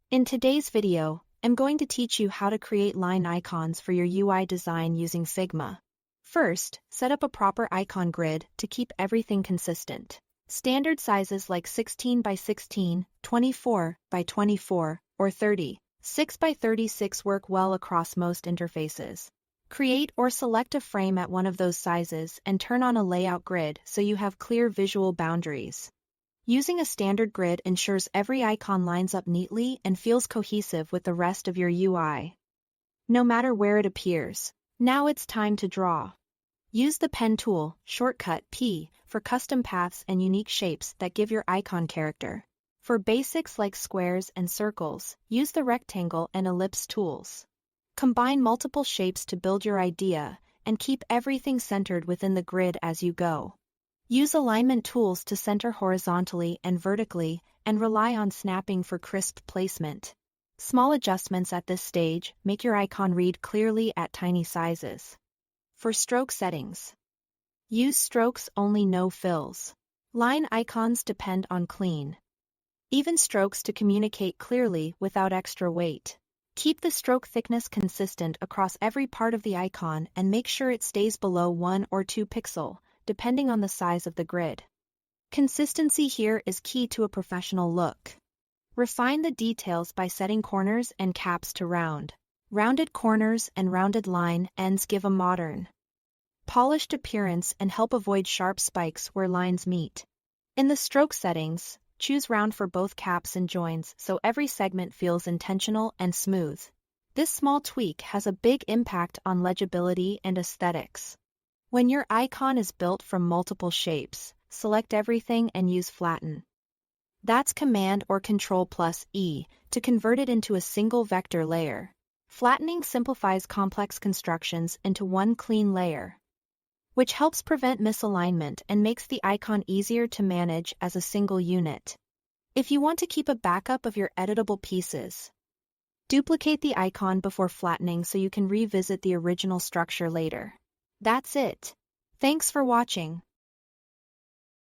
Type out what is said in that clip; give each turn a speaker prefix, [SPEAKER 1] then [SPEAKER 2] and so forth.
[SPEAKER 1] In today's video, I'm going to teach you how to create line icons for your UI design using Figma. First, set up a proper icon grid to keep everything consistent. Standard sizes like 16 by 16, 24 by 24, or 36 by 36 work well across most interfaces. Create or select a frame at one of those sizes and turn on a layout grid so you have clear visual boundaries. Using a standard grid ensures every icon lines up neatly and feels cohesive with the rest of your UI, no matter where it appears. Now it's time to draw. Use the pen tool, shortcut P, for custom paths and unique shapes that give your icon character. For basics like squares and circles, use the rectangle and ellipse tools. Combine multiple shapes to build your idea, and keep everything centered within the grid as you go. Use alignment tools to center horizontally and vertically, and rely on snapping for crisp placement. Small adjustments at this stage make your icon read clearly at tiny sizes. For stroke settings, use strokes only, no fills. Line icons depend on clean, even strokes to communicate clearly without extra weight. Keep the stroke thickness consistent across every part of the icon and make sure it stays below 1 or 2 pixels, depending on the size of the grid. Consistency here is key to a professional look. Refine the details by setting corners and caps to round. Rounded corners and rounded line ends give a modern, polished appearance and help avoid sharp spikes where lines meet. In the stroke settings, choose round for both caps and joins so every segment feels intentional and smooth. This small tweak has a big impact on legibility and aesthetics. When your icon is built from multiple shapes, select everything and use flatten. That's Command or Control plus E to convert it into a single vector layer. Flattening simplifies complex constructions into one clean layer, which helps prevent misalignment and makes the icon easier to manage as a single unit. If you want to keep a backup of your editable pieces, duplicate the icon before flattening so you can revisit the original structure later. That's it. Thanks for watching.